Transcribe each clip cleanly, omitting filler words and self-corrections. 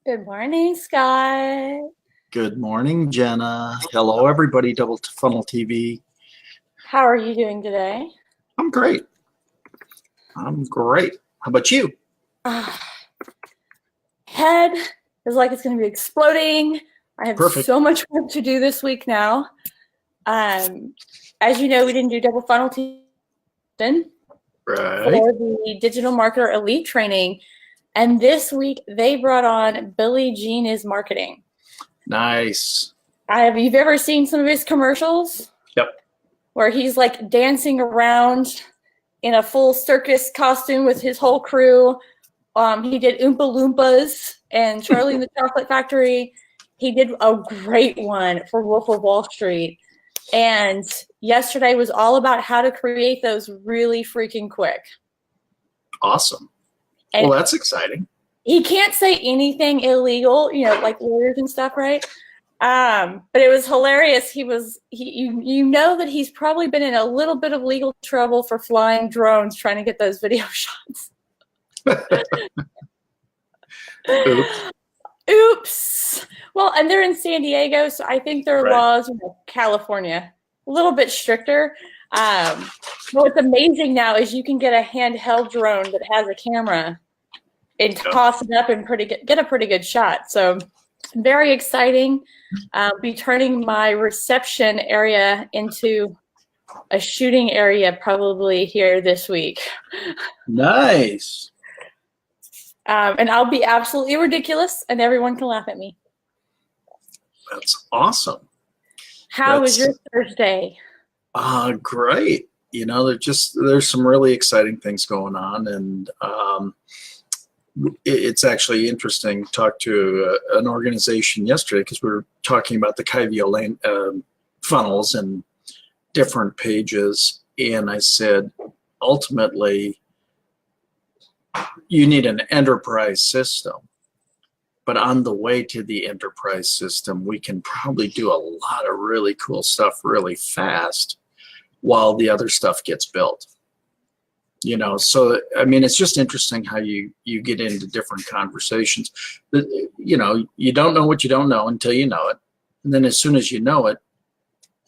Good morning, Scott. Good morning, Jenna. Hello, everybody, Double Funnel TV. How are you doing today? I'm great. I'm great. How about you? Ah, head is like it's going to be exploding. I have Perfect. so much work to do this week now. Um, as you know, we didn't do double funnel Right. for the digital marketer elite training, and this week they brought on Billie Jean is marketing. Nice. Have you ever seen some of his commercials Yep. where he's like dancing around in a full circus costume with his whole crew? He did Oompa Loompas and Charlie and the Chocolate Factory. He did a great one for Wolf of Wall Street. And yesterday was all about how to create those really freaking quick. Awesome. Well, And that's exciting. he can't say anything illegal, like lawyers and stuff, right? But it was hilarious. You know that he's probably been in a little bit of legal trouble for flying drones trying to get those video shots. Oops. Oops. Well, and they're in San Diego, so I think their Right. laws, California, a little bit stricter. But what's amazing now is you can get a handheld drone that has a camera and Yep. toss it up and get a pretty good shot. So very exciting. Be turning my reception area into a shooting area probably here this week. Nice. And I'll be absolutely ridiculous, and everyone can laugh at me. That's awesome. How was your Thursday? Great. There's some really exciting things going on, and it's actually interesting to talk to an organization yesterday because we were talking about the Kyvio lane funnels and different pages, and I said ultimately you need an enterprise system, but on the way to the enterprise system we can probably do a lot of really cool stuff really fast while the other stuff gets built. So I mean, it's just interesting how you get into different conversations. You don't know what you don't know until you know it, and then as soon as you know it,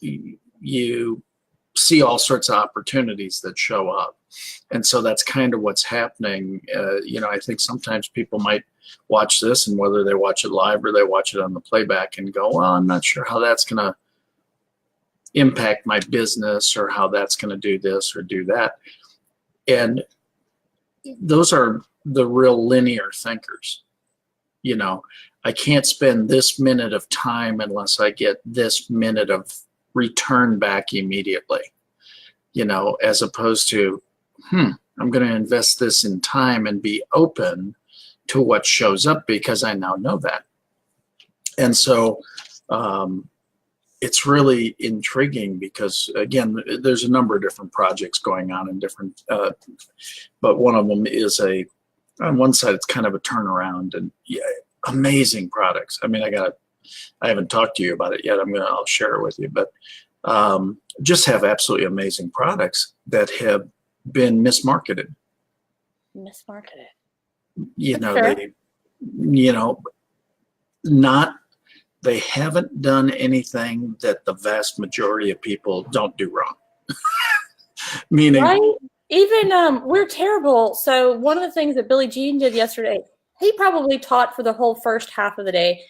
you see all sorts of opportunities that show up. And so that's kind of what's happening. I think sometimes people might watch this, and whether they watch it live or they watch it on the playback and go, well, I'm not sure how that's going to impact my business or how that's going to do this or do that. And those are the real linear thinkers. I can't spend this minute of time unless I get this minute of return back immediately, as opposed to, I'm going to invest this in time and be open to what shows up because I now know that. And so it's really intriguing because, again, there's a number of different projects going on in different, but one of them is on one side, it's kind of a turnaround and amazing products. I mean, I haven't talked to you about it yet. I'll share it with you, but just have absolutely amazing products that have been mismarketed. Mismarketed. They, not, they haven't done anything that the vast majority of people don't do wrong. Meaning, right? Even we're terrible. So one of the things that Billie Jean did yesterday, he probably taught for the whole first half of the day.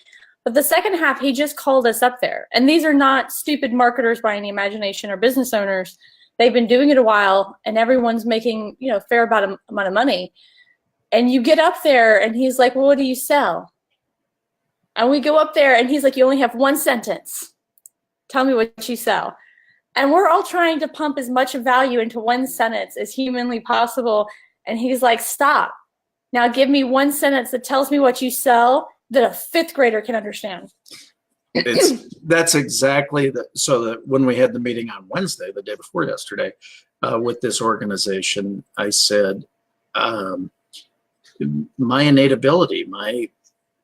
But the second half, he just called us up there. And these are not stupid marketers by any imagination or business owners. They've been doing it a while, and everyone's making, fair amount of money. And you get up there, and he's like, well, what do you sell? And we go up there, and he's like, you only have one sentence. Tell me what you sell. And we're all trying to pump as much value into one sentence as humanly possible. And he's like, stop. Now give me one sentence that tells me what you sell that a fifth grader can understand. That's exactly so that when we had the meeting on Wednesday, the day before yesterday, with this organization, I said, my innate ability,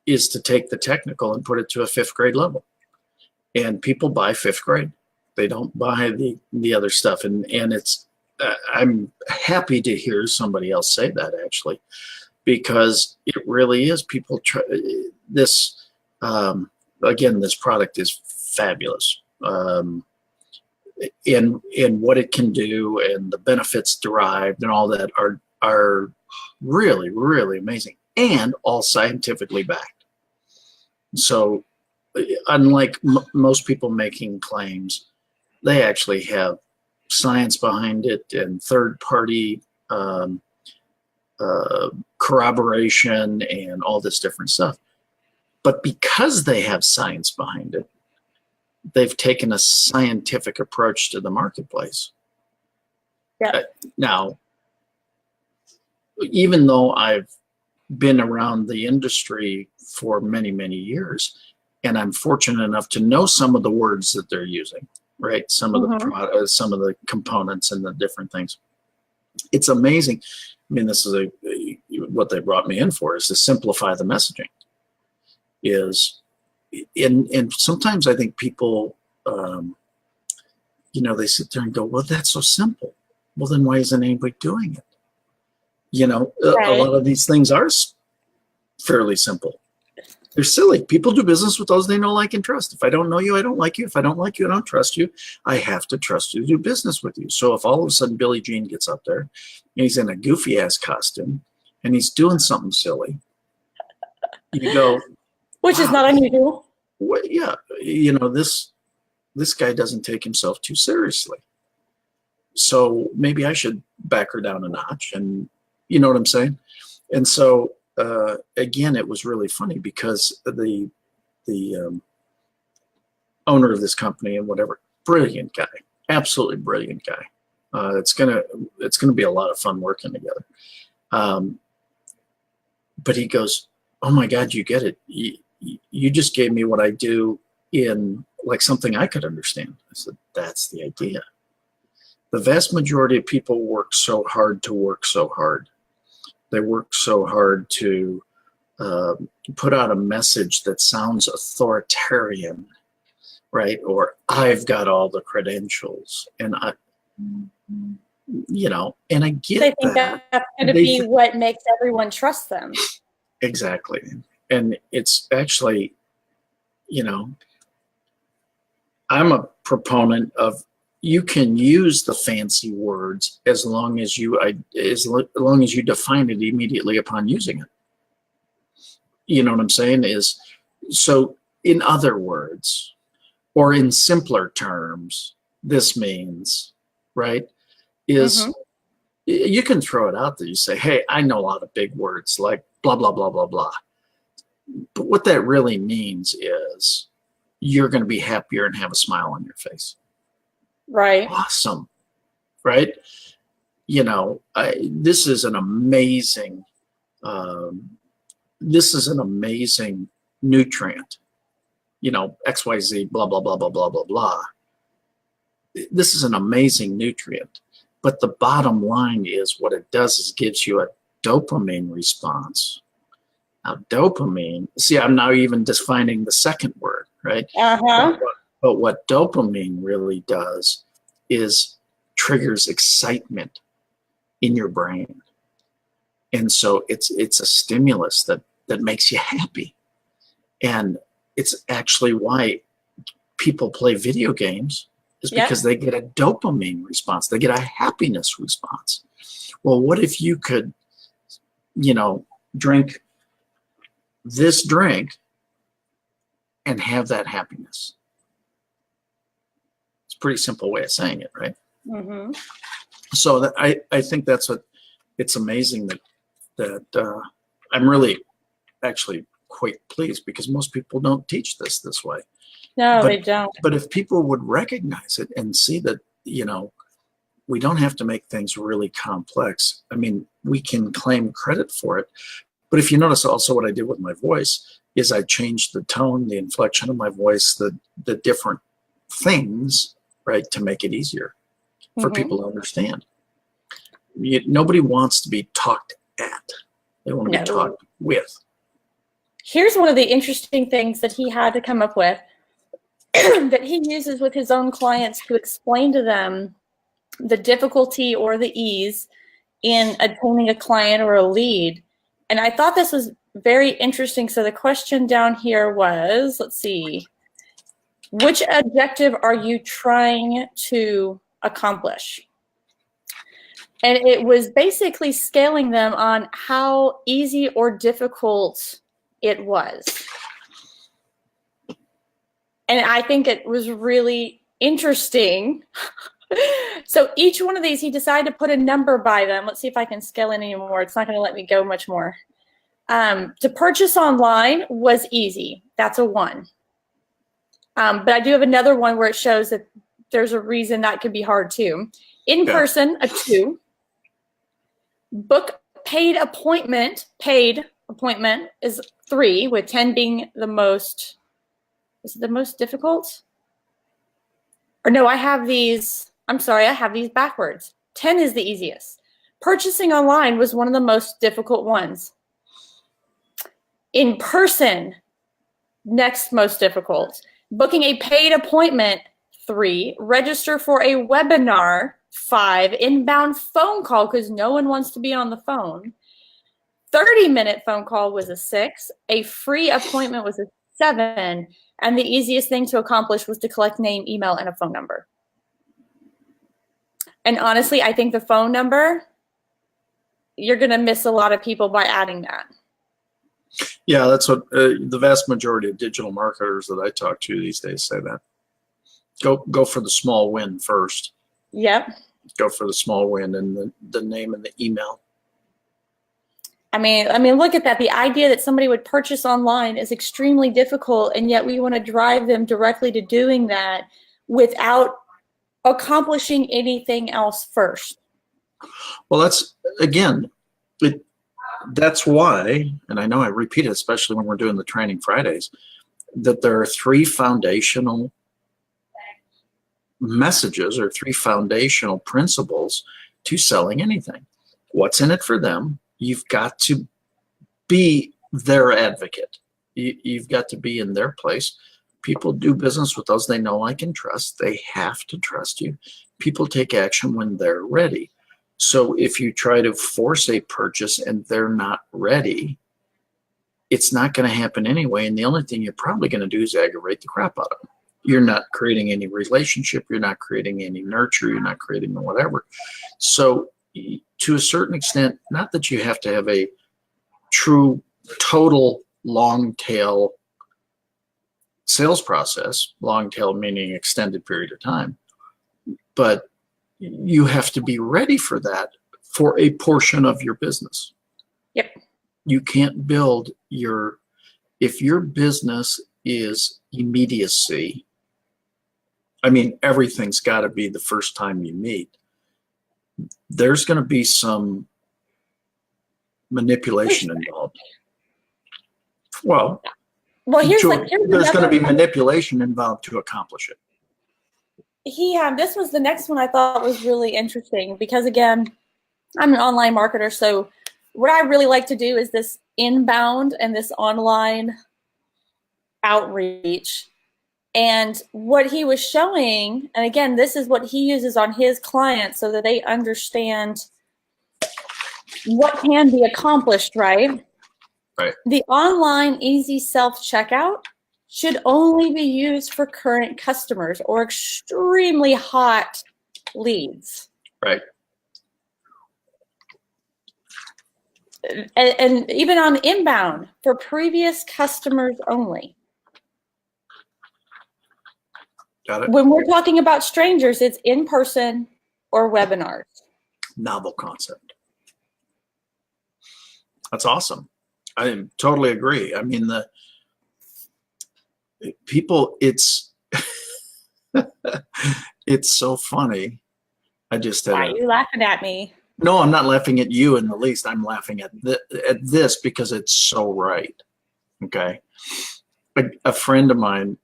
is to take the technical and put it to a fifth grade level. And people buy fifth grade. They don't buy the other stuff. And it's, I'm happy to hear somebody else say that, actually. because it really is. People try this. Again, this product is fabulous. In what it can do and the benefits derived and all that are really, really amazing, and all scientifically backed. So unlike most people making claims, they actually have science behind it and third-party corroboration and all this different stuff. But because they have science behind it, they've taken a scientific approach to the marketplace. Yeah. Now, even though I've been around the industry for many, many years, and I'm fortunate enough to know some of the words that they're using, right? Some of the some of the components and the different things. It's amazing. I mean, this is what they brought me in for, is to simplify the messaging. And sometimes I think people, they sit there and go, well, that's so simple. Well, then why isn't anybody doing it? A lot of these things are fairly simple. They're silly. People do business with those they know, like, and trust. If I don't know you, I don't like you. If I don't like you, I don't trust you. I have to trust you to do business with you. So if all of a sudden Billie Jean gets up there and he's in a goofy ass costume and he's doing something silly, you go, which is not unusual. Well, yeah, this guy doesn't take himself too seriously. So maybe I should back her down a notch, and you know what I'm saying? And so again, it was really funny because the owner of this company and whatever, brilliant guy, absolutely brilliant guy. It's gonna be a lot of fun working together. But he goes, "Oh my God, you get it. You just gave me what I do in like something I could understand." I said, "That's the idea. The vast majority of people work so hard to work so hard. They work so hard to put out a message that sounds authoritarian, right? Or I've got all the credentials, and and I get They think that's going to be what makes everyone trust them." Exactly. And it's actually, I'm a proponent of, you can use the fancy words as long as you define it immediately upon using it. You know what I'm saying? So in other words, or in simpler terms, this means, right, you can throw it out there. You say, hey, I know a lot of big words like blah, blah, blah, blah, blah. But what that really means is you're going to be happier and have a smile on your face. Right. Awesome. Right. This is an amazing nutrient, XYZ, blah, blah, blah, blah, blah, blah, blah. This is an amazing nutrient. But the bottom line is what it does is gives you a dopamine response. Now, dopamine, see, I'm now even defining the second word, right? But what dopamine really does is triggers excitement in your brain. And so it's a stimulus that makes you happy. And it's actually why people play video games, is because they get a dopamine response. They get a happiness response. Well, what if you could, drink this drink and have that happiness? It's a pretty simple way of saying it, right? Mm-hmm. So I think that's what, it's amazing that I'm really actually quite pleased, because most people don't teach this way. No, they don't. But if people would recognize it and see that, we don't have to make things really complex. I mean, we can claim credit for it. But if you notice also what I did with my voice is I changed the tone, the inflection of my voice, the different things, right, to make it easier for people to understand. Nobody wants to be talked at. They want to be talked with. Here's one of the interesting things that he had to come up with that he uses with his own clients to explain to them the difficulty or the ease in attaining a client or a lead. And I thought this was very interesting. So the question down here was, let's see, which objective are you trying to accomplish? And it was basically scaling them on how easy or difficult it was. And I think it was really interesting. So each one of these, he decided to put a number by them. Let's see if I can scale in anymore. It's not going to let me go much more. To purchase online was easy. That's a 1. But I do have another one where it shows that there's a reason that could be hard too. In person, a 2. Book paid appointment is 3, with 10 being the most. Is it the most difficult? Or no, I have these. I'm sorry, I have these backwards. 10 is the easiest. Purchasing online was one of the most difficult ones. In person, next most difficult. Booking a paid appointment, 3. Register for a webinar, 5. Inbound phone call, because no one wants to be on the phone. 30-minute phone call was a 6. A free appointment was a 7. And the easiest thing to accomplish was to collect name, email, and a phone number. And honestly, I think the phone number, you're going to miss a lot of people by adding that. Yeah, that's what the vast majority of digital marketers that I talk to these days say that. Go for the small win first. Yep. Go for the small win and the name and the email. I mean, look at that. The idea that somebody would purchase online is extremely difficult, and yet we want to drive them directly to doing that without accomplishing anything else first. Well, that's why, and I know I repeat it, especially when we're doing the training Fridays, that there are 3 foundational messages or 3 foundational principles to selling anything. What's in it for them? You've got to be their advocate. You've got to be in their place. People do business with those they know, like, and trust. They have to trust you. People take action when they're ready. So if you try to force a purchase and they're not ready, it's not going to happen anyway. And the only thing you're probably going to do is aggravate the crap out of them. You're not creating any relationship. You're not creating any nurture. You're not creating whatever. So to a certain extent, not that you have to have a true, total long tail sales process, long tail meaning extended period of time, but you have to be ready for that for a portion of your business. Yep. You can't build if your business is immediacy, I mean, everything's got to be the first time you meet. There's going to be some manipulation involved. Well, there's going to be manipulation involved to accomplish it. This was the next one I thought was really interesting because, again, I'm an online marketer. So what I really like to do is this inbound and this online outreach. And what he was showing, and again, this is what he uses on his clients so that they understand what can be accomplished, right? Right. The online easy self-checkout should only be used for current customers or extremely hot leads. Right. And even on inbound, for previous customers only. Got it. When we're talking about strangers, it's in person or webinars. Novel concept. That's awesome. I totally agree. I mean, it's it's so funny. I just Why are you laughing at me? No, I'm not laughing at you in the least. I'm laughing at this because it's so right. Okay. A friend of mine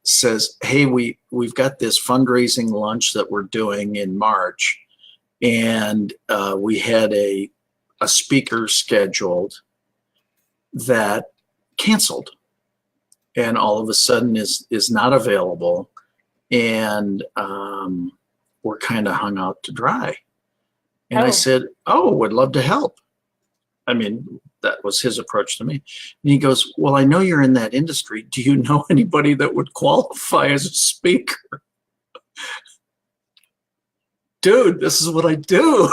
says, hey, we've got this fundraising lunch that we're doing in March, and we had a speaker scheduled that canceled and all of a sudden is not available, and we're kind of hung out to dry. And I said, would love to help. I mean, that was his approach to me. And he goes, well, I know you're in that industry. Do you know anybody that would qualify as a speaker? Dude, this is what I do.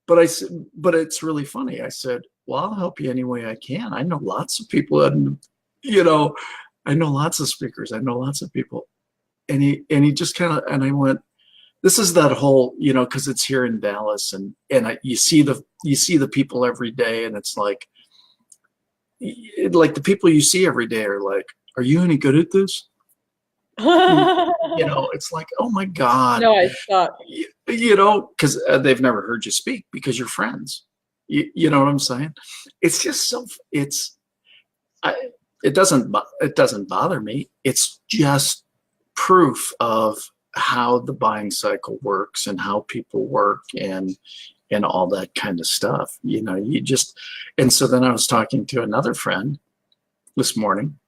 But I said, but it's really funny. I said, well, I'll help you any way I can. I know lots of people, and I know lots of speakers. I know lots of people. And he just kind of, and I went, this is that whole, because it's here in Dallas, and you see the people every day, and it's like the people you see every day are like, are you any good at this? It's like, oh my God. No, I suck. Because they've never heard you speak because you're friends. You know what I'm saying? It's just it doesn't bother me. It's just proof of how the buying cycle works and how people work and all that kind of stuff. And so then I was talking to another friend this morning.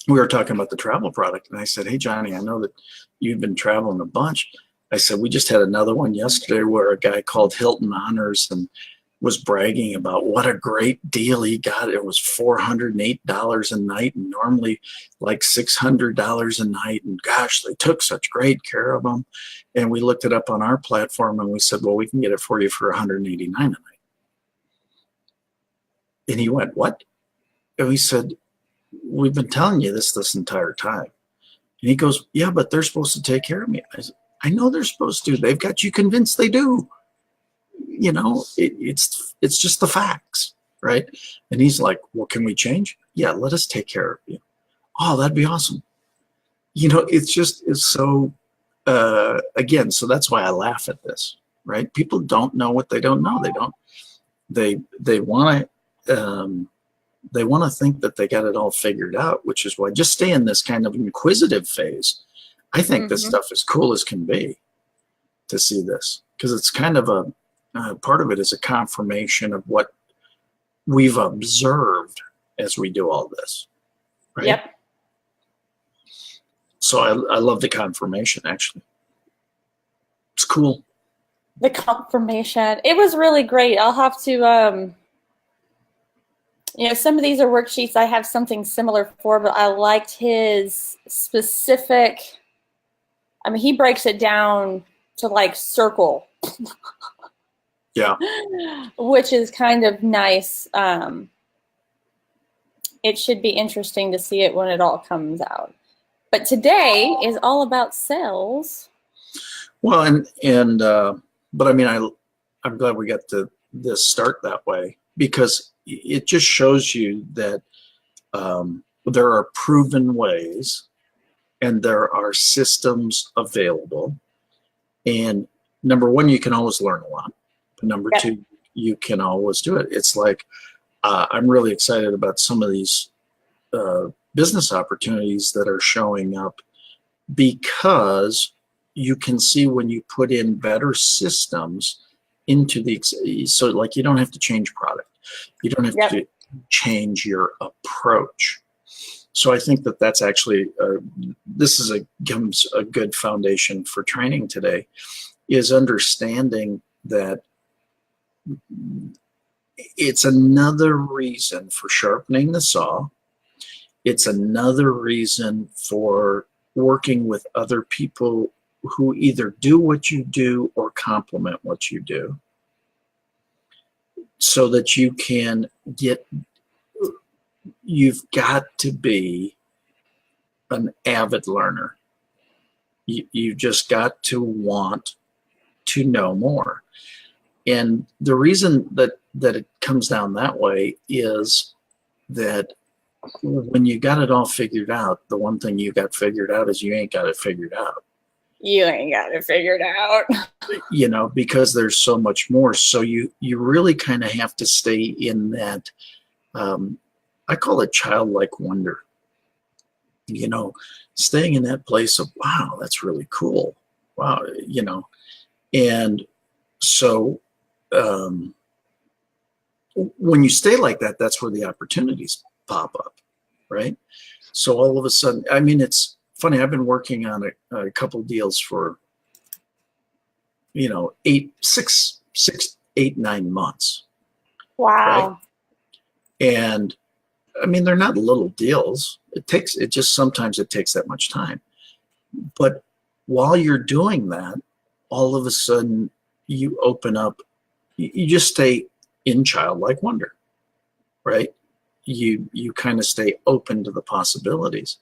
We were talking about the travel product, and I said, hey, Johnny, I know that you've been traveling a bunch. I said, we just had another one yesterday where a guy called Hilton Honors and was bragging about what a great deal he got. It was $408 a night, and normally like $600 a night. And gosh, they took such great care of him. And we looked it up on our platform, and we said, well, we can get it for you for $189 a night. And he went, what? And we said, we've been telling you this entire time. And he goes, yeah, but they're supposed to take care of me. I said, I know they're supposed to. They've got you convinced they do. It's just the facts, right? And he's like, well, can we change? Yeah, let us take care of you. Oh, that'd be awesome. It's so, again, so that's why I laugh at this, right? People don't know what they don't know. They want to think that they got it all figured out, which is why just stay in this kind of inquisitive phase. I think this stuff is cool as can be to see this, because it's kind of part of it is a confirmation of what we've observed as we do all this, right? Yep. So I love the confirmation, actually. It's cool. The confirmation. It was really great. I'll have to, some of these are worksheets I have something similar for, but I liked his specific, he breaks it down to like circle. Yeah. Which is kind of nice. It should be interesting to see it when it all comes out. But today is all about sales. Well, but I'm glad we got this start that way, because it just shows you that there are proven ways and there are systems available. And number one, you can always learn a lot. But number two, you can always do it. It's like, I'm really excited about some of these business opportunities that are showing up, because you can see when you put in better systems into so like you don't have to change product. You don't have to change your approach. So I think that's actually, this becomes a good foundation for training today, is understanding that it's another reason for sharpening the saw. It's another reason for working with other people who either do what you do or complement what you do, so that you've got to be an avid learner. You just got to want to know more. And the reason that it comes down that way is that when you got it all figured out, the one thing you got figured out is you ain't got it figured out. You ain't got it figured out. Because there's so much more. So you really kind of have to stay in that, I call it childlike wonder. Staying in that place of, wow, that's really cool. Wow, And so when you stay like that, that's where the opportunities pop up, right? So all of a sudden, it's funny, I've been working on a couple deals for, 6 8, 9 months, right? Wow. And I mean, they're not little deals. Sometimes it takes that much time. But while you're doing that, all of a sudden you open up, you just stay in childlike wonder, right? You kind of stay open to the possibilities.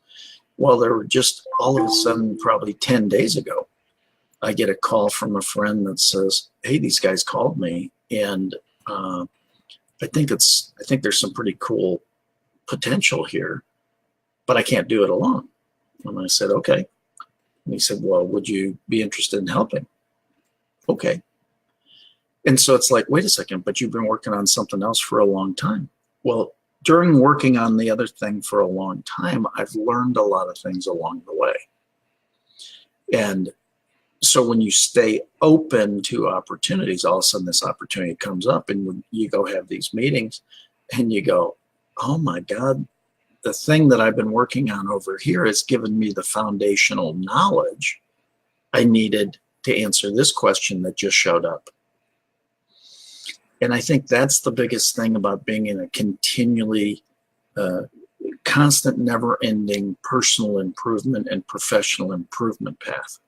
Well, there were just all of a sudden, probably 10 days ago, I get a call from a friend that says, "Hey, these guys called me, and I think there's some pretty cool potential here, but I can't do it alone." And I said, "Okay." And he said, "Well, would you be interested in helping?" Okay. And so it's like, wait a second, but you've been working on something else for a long time. Well, during working on the other thing for a long time, I've learned a lot of things along the way. And so when you stay open to opportunities, all of a sudden this opportunity comes up, and when you go have these meetings and you go, "Oh my God, the thing that I've been working on over here has given me the foundational knowledge I needed to answer this question that just showed up." And I think that's the biggest thing about being in a continually constant, never-ending personal improvement and professional improvement path.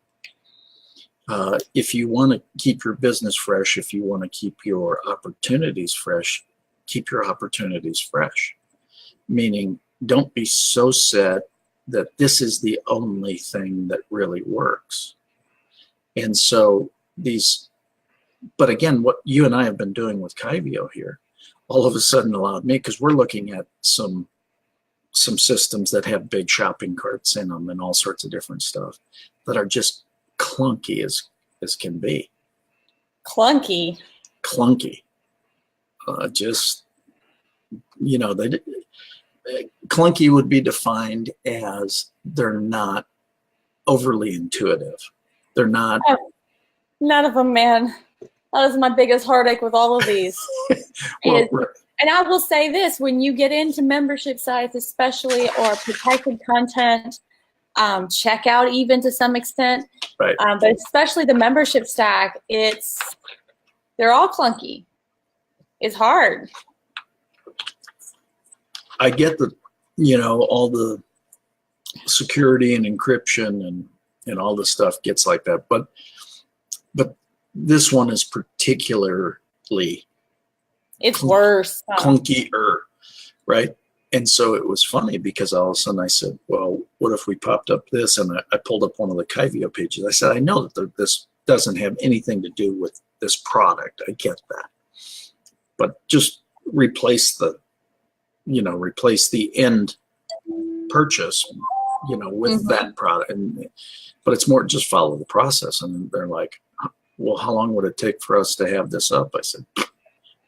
If you want to keep your business fresh, if you want to keep your opportunities fresh, keep your opportunities fresh. Meaning, don't be so set that this is the only thing that really works. And so but again, what you and I have been doing with Kyvio here, all of a sudden allowed me, because we're looking at some systems that have big shopping carts in them and all sorts of different stuff that are just clunky as can be. Clunky. Just, clunky would be defined as they're not overly intuitive. They're not. None of them, man. That is my biggest heartache with all of these. And I will say this, when you get into membership sites, especially, or protected content, checkout even to some extent, right. But especially the membership stack, they're all clunky. It's hard. I get that, all the security and encryption and all the stuff gets like that, but this one is particularly worse. Clunkier, right? And so it was funny because all of a sudden I said, "Well, what if we popped up this?" And I pulled up one of the Kyvio pages. I said, "I know that this doesn't have anything to do with this product. I get that, but just replace the end purchase, with that product." But it's more just follow the process. And they're like, "Well, how long would it take for us to have this up?" I said,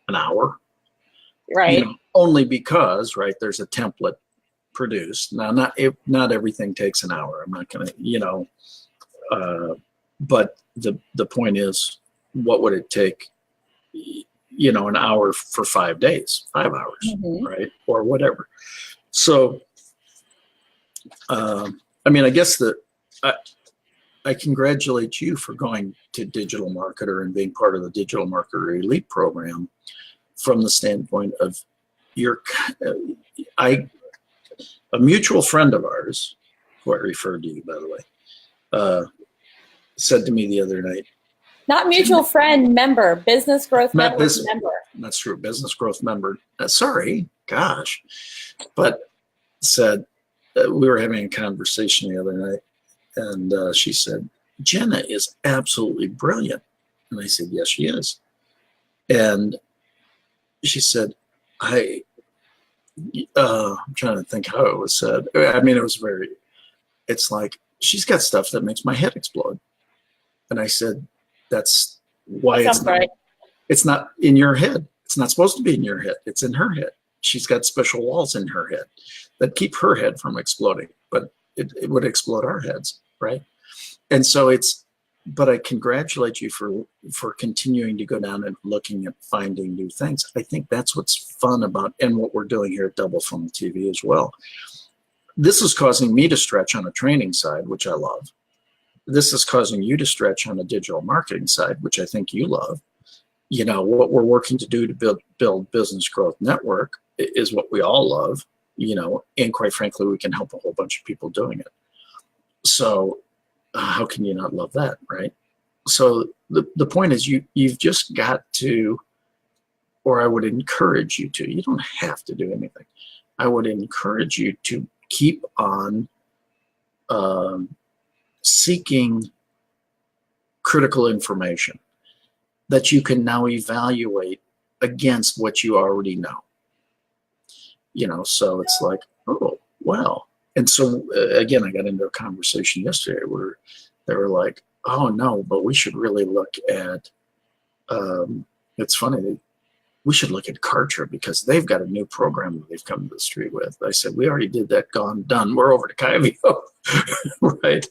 "An hour." Right. Only because, right, there's a template produced. Now, not everything takes an hour. I'm not going to, but the point is, what would it take, an hour for 5 days, 5 hours, right? Or whatever. So, I guess I congratulate you for going to Digital Marketer and being part of the Digital Marketer Elite program from the standpoint of a mutual friend of ours, who I referred to you, by the way, said to me the other night. Not mutual friend, member, Business Growth Network member. That's true, Business Growth member. Sorry, gosh. But said, we were having a conversation the other night, and she said, "Jenna is absolutely brilliant." And I said, "Yes, she is." And she said, I'm trying to think how it was said. It's like, "She's got stuff that makes my head explode." And I said, "That's why it's not in your head. It's not supposed to be in your head. It's in her head. She's got special walls in her head that keep her head from exploding, but it would explode our heads, right?" And so but I congratulate you for continuing to go down and looking at finding new things. I think that's what's fun about, and what we're doing here at Double Funnel TV as well. This is causing me to stretch on a training side, which I love. This is causing you to stretch on a digital marketing side, which I think you love. You know, what we're working to do to build business growth network is what we all love, you know, and quite frankly, we can help a whole bunch of people doing it. So how can you not love that, right? So the point is you've just got to, or I would encourage you to, you don't have to do anything. I would encourage you to keep on seeking critical information that you can now evaluate against what you already know. You know, so it's like, oh, well. And so, again, I got into a conversation yesterday where they were like, oh, no, but we should really look at, it's funny, we should look at Kartra because they've got a new program that they've come to the street with. I said, we already did that, gone, done. We're over to Kyvio, right?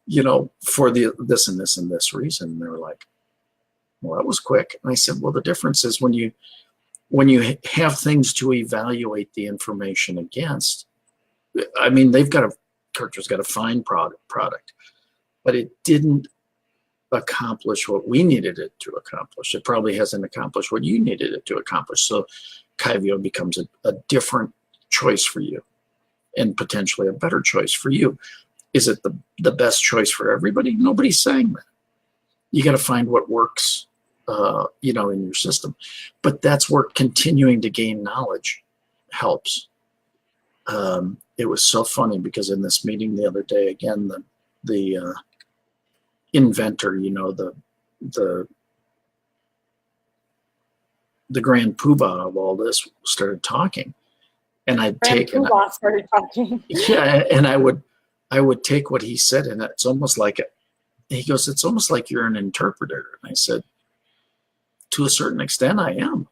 You know, for this and this and this reason. And they were like, well, that was quick. And I said, well, the difference is when you have things to evaluate the information against, I mean, Kartra's got a fine product, but it didn't accomplish what we needed it to accomplish. It probably hasn't accomplished what you needed it to accomplish. So Kyvio becomes a different choice for you and potentially a better choice for you. Is it the best choice for everybody? Nobody's saying that. You got to find what works, you know, in your system. But that's where continuing to gain knowledge helps. It was so funny because in this meeting the other day, again, the inventor, you know, the grand poobah of all this started talking, and I'd take and started talking. Yeah, and I would take what he said, and it's almost like he goes, it's almost like you're an interpreter. And I said, to a certain extent, I am.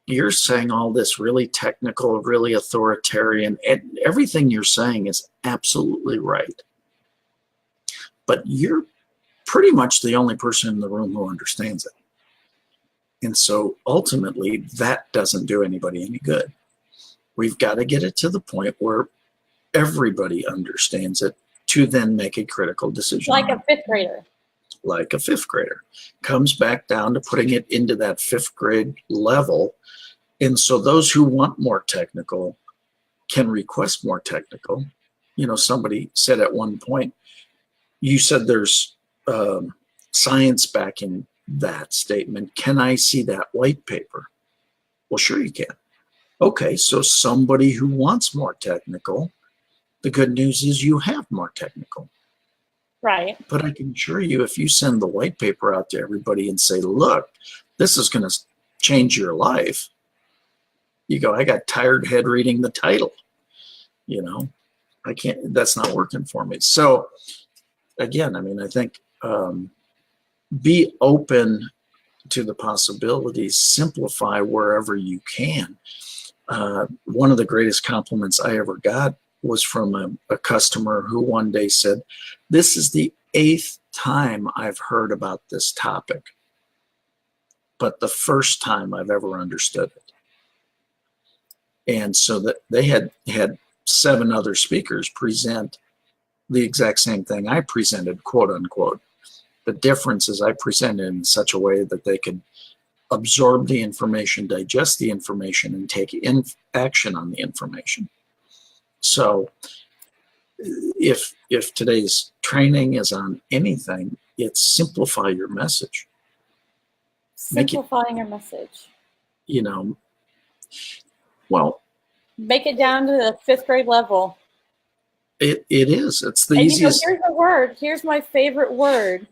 You're saying all this really technical, really authoritarian, and everything you're saying is absolutely right. But you're pretty much the only person in the room who understands it. And so ultimately, that doesn't do anybody any good. We've got to get it to the point where everybody understands it to then make a critical decision. Like a fifth grader. Like a fifth grader. Comes back down to putting it into that fifth grade level. And so those who want more technical can request more technical. You know, somebody said at one point, you said there's science backing that statement. Can I see that white paper? Well, sure you can. Okay, so somebody who wants more technical, the good news is you have more technical. Right. But I can assure you, if you send the white paper out to everybody and say, look, this is going to change your life, you go, I got tired head reading the title. You know, I can't, that's not working for me. So again, I mean, I think be open to the possibilities, simplify wherever you can. One of the greatest compliments I ever got was from a customer who one day said, this is the 8th time I've heard about this topic, but the first time I've ever understood it. And so that they had 7 other speakers present the exact same thing I presented, quote unquote. The difference is I presented in such a way that they could absorb the information, digest the information, and take action on the information. So if today's training is on anything, it's simplify your message. Simplifying your message. You know, well, make it down to the 5th grade level. It is. It's the and easiest. You know, here's the word. Here's my favorite word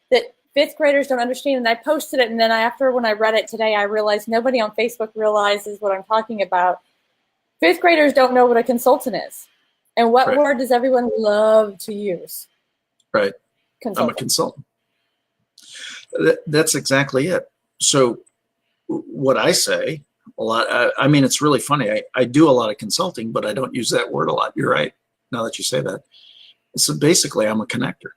that 5th graders don't understand. And I posted it, and then when I read it today, I realized nobody on Facebook realizes what I'm talking about. 5th graders don't know what a consultant is. And what Right. word does everyone love to use? Right. Consultant. I'm a consultant. That's exactly it. So what I say a lot, I mean, it's really funny. I do a lot of consulting, but I don't use that word a lot. You're right. Now that you say that. So basically, I'm a connector.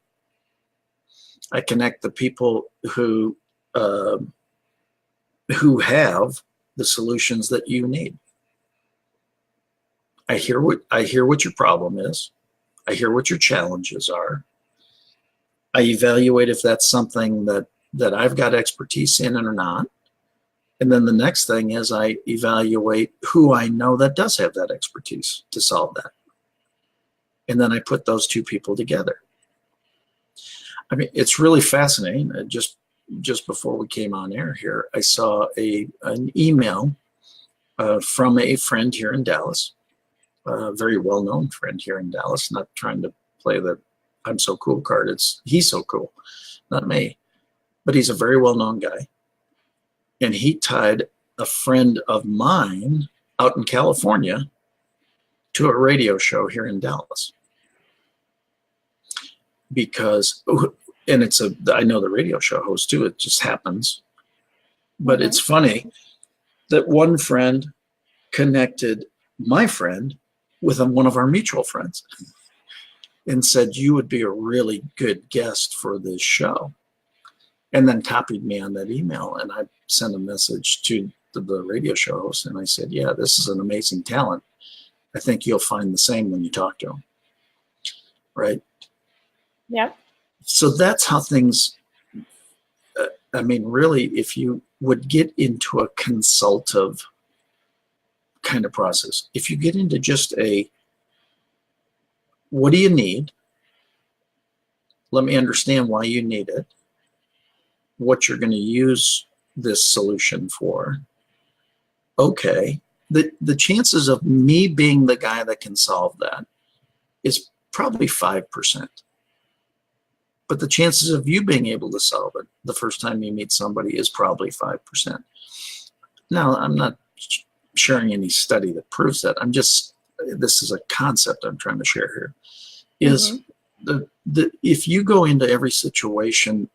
I connect the people who have the solutions that you need. I hear what your problem is. I hear what your challenges are. I evaluate if that's something that that I've got expertise in or not. And then the next thing is I evaluate who I know that does have that expertise to solve that. And then I put those two people together. I mean, it's really fascinating. Just before we came on air here, I saw an email from a friend here in Dallas, a very well-known friend here in Dallas, not trying to play the I'm so cool card. He's so cool, not me. But he's a very well-known guy. And he tied a friend of mine out in California to a radio show here in Dallas. Because, and I know the radio show host too, it just happens. But it's funny that one friend connected my friend with one of our mutual friends and said, you would be a really good guest for this show. And then copied me on that email. And I sent a message to the radio show host. And I said, yeah, this is an amazing talent. I think you'll find the same when you talk to him. Right? Yep. So that's how things, I mean, really, if you would get into a consultative kind of process, if you get into just what do you need? Let me understand why you need it, what you're going to use this solution for. Okay, the chances of me being the guy that can solve that is probably 5%. But the chances of you being able to solve it the first time you meet somebody is probably 5%. Now, I'm not sharing any study that proves that. This is a concept I'm trying to share here, is if you go into every situation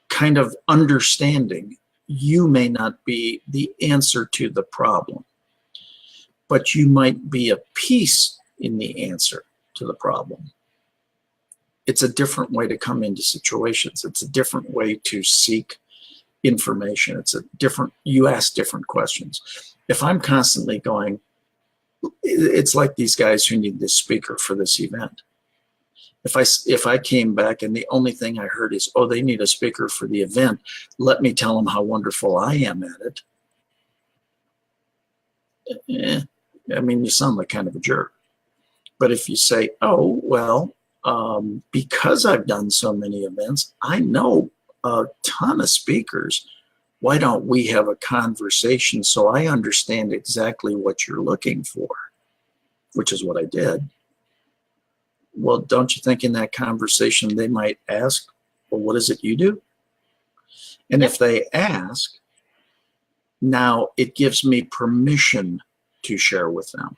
kind of understanding you may not be the answer to the problem, but you might be a piece in the answer to the problem. It's a different way to come into situations. It's a different way to seek information. You ask different questions. If I'm constantly going, it's like these guys who need this speaker for this event. If I came back and the only thing I heard is, oh, they need a speaker for the event, let me tell them how wonderful I am at it. I mean, you sound like kind of a jerk. But if you say, oh, well, because I've done so many events, I know a ton of speakers. Why don't we have a conversation so I understand exactly what you're looking for? Which is what I did. Well, don't you think in that conversation they might ask, well, what is it you do? And if they ask, now it gives me permission to share with them,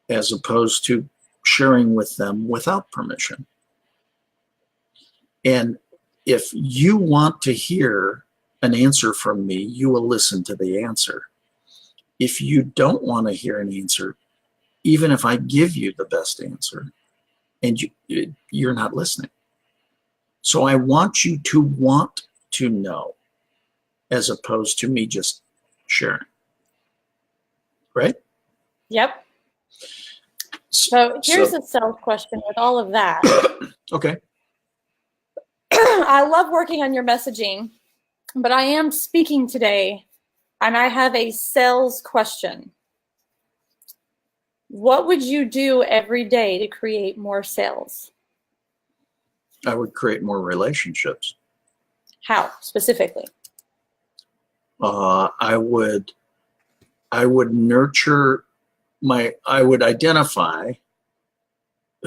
as opposed to sharing with them without permission. And if you want to hear an answer from me, you will listen to the answer. If you don't want to hear an answer, even if I give you the best answer, and you're not listening. So I want you to want to know, as opposed to me just sharing. Right? Yep. So here's a self question with all of that. Okay. I love working on your messaging, but I am speaking today, and I have a sales question. What would you do every day to create more sales? I would create more relationships. How specifically? I would nurture I would identify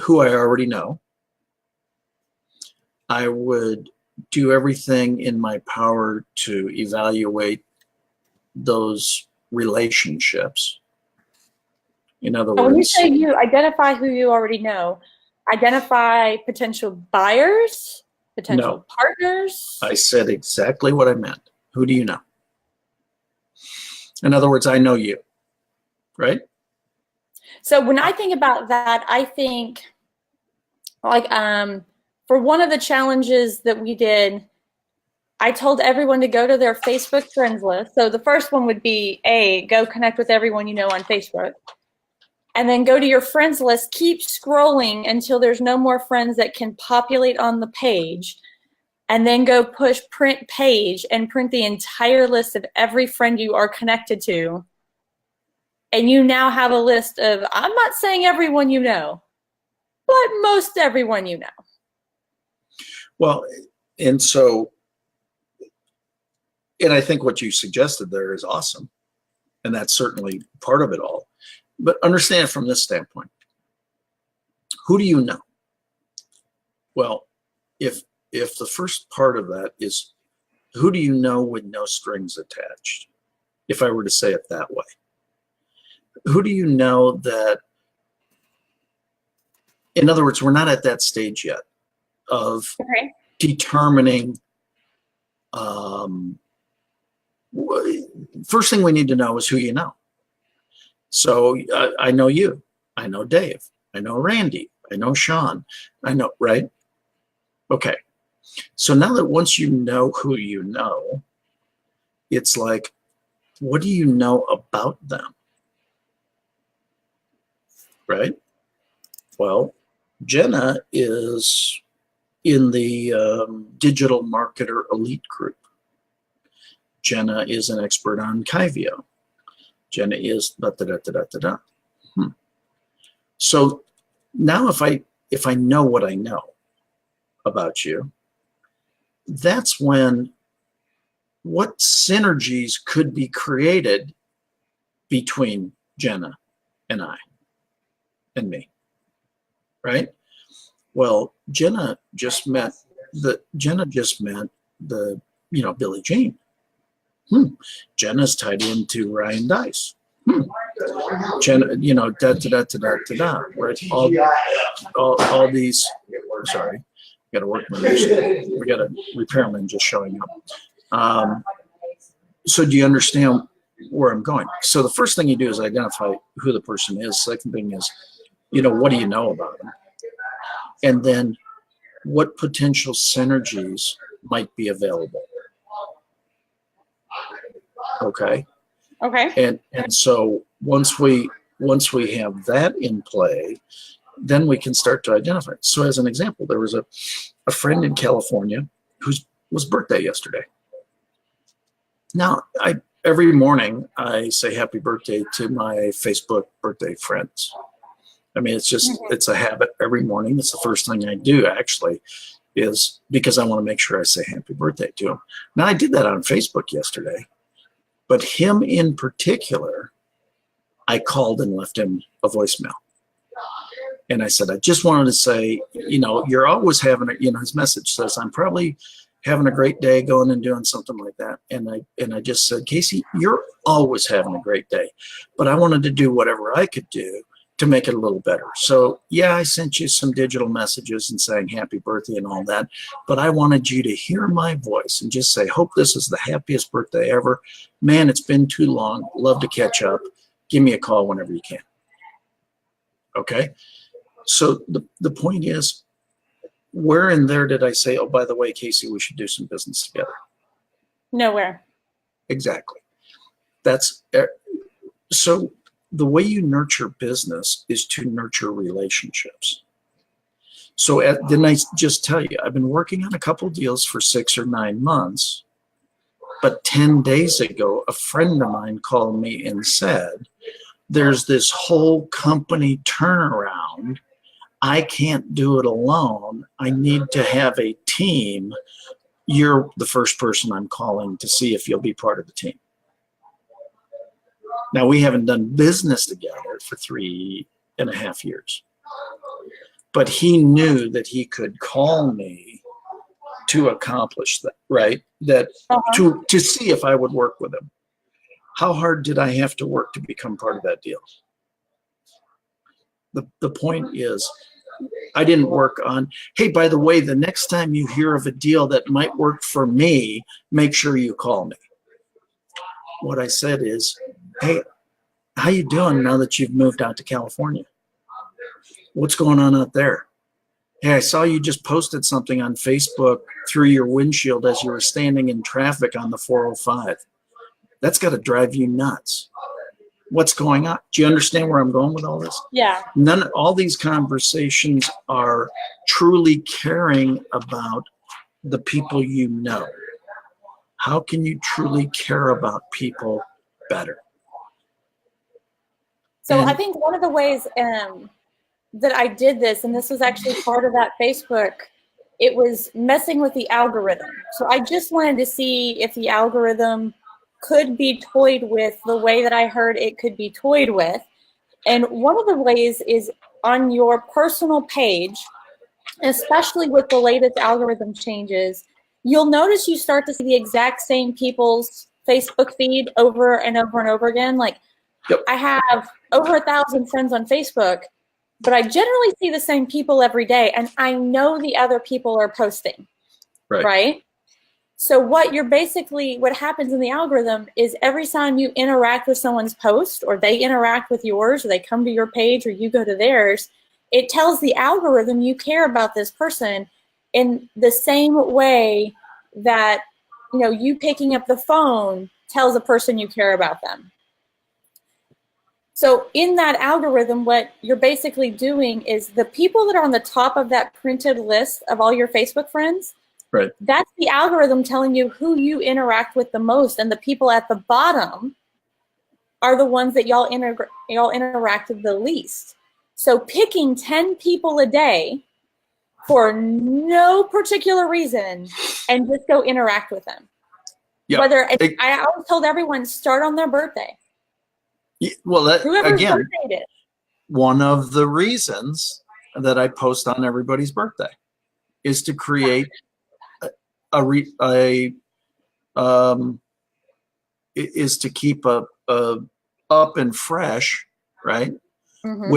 who I already know. I would do everything in my power to evaluate those relationships. In other words, when you say you identify who you already know, identify potential buyers, potential partners? I said exactly what I meant. Who do you know? In other words, I know you, right? So when I think about that, I think like for one of the challenges that we did, I told everyone to go to their Facebook friends list. So the first one would be go connect with everyone you know on Facebook. And then go to your friends list, keep scrolling until there's no more friends that can populate on the page. and then go push print page and print the entire list of every friend you are connected to. And you now have a list of, I'm not saying everyone you know, but most everyone you know. Well, and so, and I think what you suggested there is awesome. And that's certainly part of it all. But understand from this standpoint, who do you know? Well, if the first part of that is who do you know with no strings attached, if I were to say it that way, who do you know that, in other words, we're not at that stage yet of determining, first thing we need to know is who you know. So I know you, I know Dave, I know Randy, I know Sean, I know, right? Okay. So now that once you know who you know, it's like, what do you know about them? Right? Well, Jenna is in the digital marketer elite group. Jenna is an expert on Kyvio. Jenna is da-da-da-da-da-da. So now if I know what I know about you, that's when what synergies could be created between Jenna and I and me, right? Well, Jenna just met the Billie Jean. Jenna's tied into Ryan Dice. Jenna, right? All these. Sorry, got a workman. We got a repairman just showing up. So do you understand where I'm going? So the first thing you do is identify who the person is. Second thing is, what do you know about them? And then what potential synergies might be available? Okay. And so once we have that in play, then we can start to identify. So as an example, there was a friend in California whose birthday yesterday. Now, every morning I say happy birthday to my Facebook birthday friends. I mean, it's a habit every morning. It's the first thing I do, actually, is because I want to make sure I say happy birthday to him. Now, I did that on Facebook yesterday, but him in particular, I called and left him a voicemail. And I said, I just wanted to say, you're always having his message says, I'm probably having a great day going and doing something like that. And I just said, Casey, you're always having a great day, but I wanted to do whatever I could do to make it a little better. So yeah, I sent you some digital messages and saying happy birthday and all that, but I wanted you to hear my voice and just say, hope this is the happiest birthday ever. Man, it's been too long. Love to catch up. Give me a call whenever you can. Okay. So the point is, where in there did I say, oh, by the way, Casey, we should do some business together? Nowhere. Exactly. That's so the way you nurture business is to nurture relationships. So didn't I just tell you, I've been working on a couple deals for 6 or 9 months, but 10 days ago, a friend of mine called me and said, there's this whole company turnaround. I can't do it alone. I need to have a team. You're the first person I'm calling to see if you'll be part of the team. Now, we haven't done business together for 3.5 years, but he knew that he could call me to accomplish that, right? That to see if I would work with him. How hard did I have to work to become part of that deal? The point is, I didn't work on, hey, by the way, the next time you hear of a deal that might work for me, make sure you call me. What I said is, hey, how you doing now that you've moved out to California? What's going on out there? Hey, I saw you just posted something on Facebook through your windshield as you were standing in traffic on the 405. That's got to drive you nuts. What's going on? Do you understand where I'm going with all this? Yeah. All these conversations are truly caring about the people you know? How can you truly care about people better? So I think one of the ways that I did this, and this was actually part of that Facebook, it was messing with the algorithm. So I just wanted to see if the algorithm could be toyed with the way that I heard it could be toyed with. And one of the ways is on your personal page, especially with the latest algorithm changes, you'll notice you start to see the exact same people's Facebook feed over and over and over again. Like, Yep. I have over 1,000 friends on Facebook, but I generally see the same people every day, and I know the other people are posting, right? So what happens in the algorithm is every time you interact with someone's post, or they interact with yours, or they come to your page, or you go to theirs, it tells the algorithm you care about this person in the same way that, you picking up the phone tells a person you care about them. So in that algorithm, what you're basically doing is the people that are on the top of that printed list of all your Facebook friends, Right. that's the algorithm telling you who you interact with the most, and the people at the bottom are the ones that y'all interacted the least. So picking 10 people a day for no particular reason and just go interact with them. Yeah. I always told everyone, start on their birthday. Well, that, Whoever's again, birthday it is. One of the reasons that I post on everybody's birthday is to create is to keep a up and fresh, right? Mm-hmm.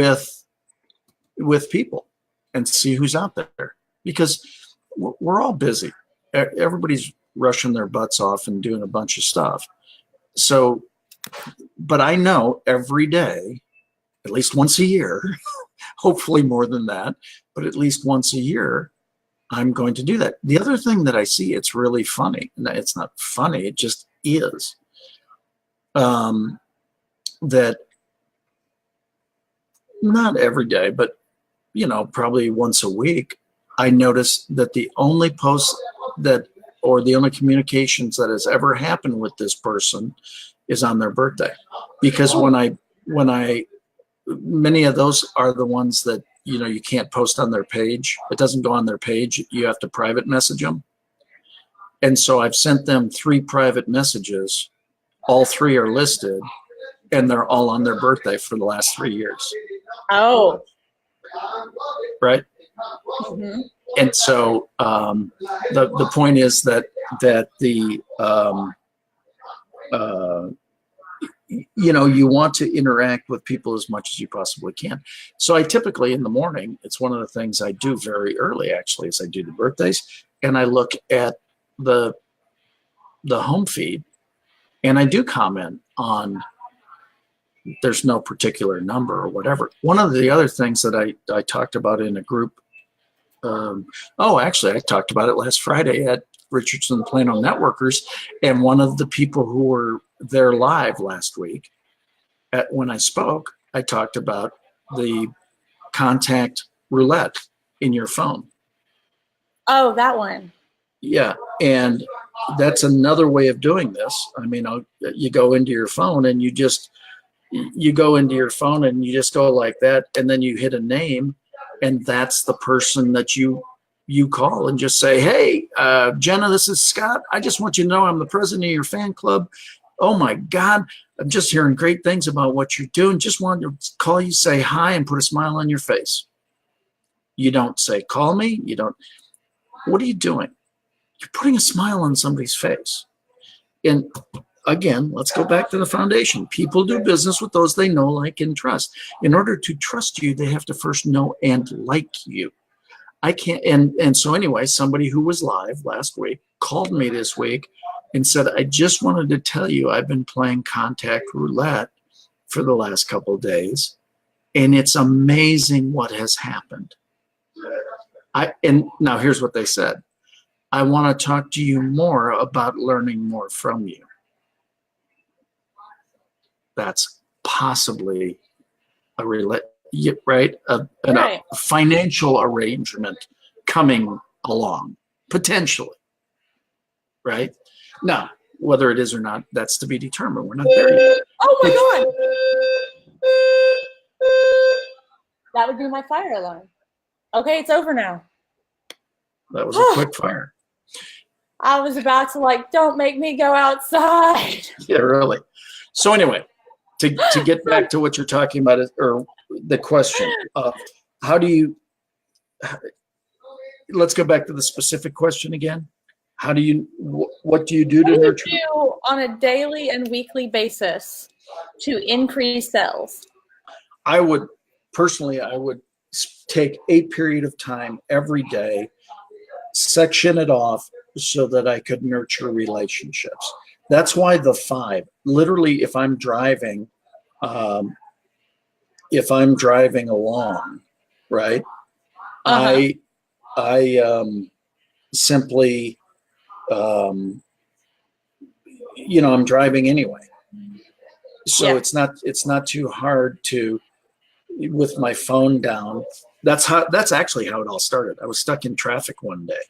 with people and see who's out there, because we're all busy. Everybody's rushing their butts off and doing a bunch of stuff. So, but I know every day, at least once a year, hopefully more than that, but at least once a year, I'm going to do that. The other thing that I see, it's really funny. It's not funny, it just is. That not every day, but probably once a week, I notice that the only post or the only communications that has ever happened with this person is on their birthday. Because when I many of those are the ones that you can't post on their page. It doesn't go on their page. You have to private message them. And so I've sent them 3 private messages. All 3 are listed, and they're all on their birthday for the last 3 years. Oh. Right. Mm-hmm. And so the point is that the you want to interact with people as much as you possibly can. So I typically in the morning, it's one of the things I do very early, actually, is I do the birthdays, and I look at the home feed, and I do comment on, there's no particular number or whatever. One of the other things that I talked about in a group, actually I talked about it last Friday at Richardson Plano Networkers, and one of the people who were there live last week, when I spoke, I talked about the contact roulette in your phone. Oh, that one. Yeah, and that's another way of doing this. I mean, you go into your phone and you just go like that, and then you hit a name, and that's the person that you call and just say, hey, Jenna, this is Scott. I just want you to know I'm the president of your fan club. Oh my God, I'm just hearing great things about what you're doing. Just wanted to call you, say hi, and put a smile on your face. You don't say, call me. You don't. What are you doing? You're putting a smile on somebody's face. And again, let's go back to the foundation. People do business with those they know, like, and trust. In order to trust you, they have to first know and like you. I can't. And so anyway, somebody who was live last week called me this week and said, I just wanted to tell you I've been playing contact roulette for the last couple of days, and it's amazing what has happened. And now here's what they said. I want to talk to you more about learning more from you. That's possibly a financial arrangement coming along. potentially, right? Now, whether it is or not, that's to be determined. We're not there yet. Oh my God. That would be my fire alarm. Okay, it's over now. That was a quick fire. I was about to like, don't make me go outside. Yeah, really. So anyway, to get back to what you're talking about, or the question of how do you, let's go back to the specific question again. How do you, what do you do to nurture? What do you do on a daily and weekly basis to increase sales? I would take a period of time every day, section it off so that I could nurture relationships. That's why the 5, literally, if I'm driving along, right, I simply, I'm driving anyway. So it's not too hard to, with my phone down. That's actually how it all started. I was stuck in traffic one day.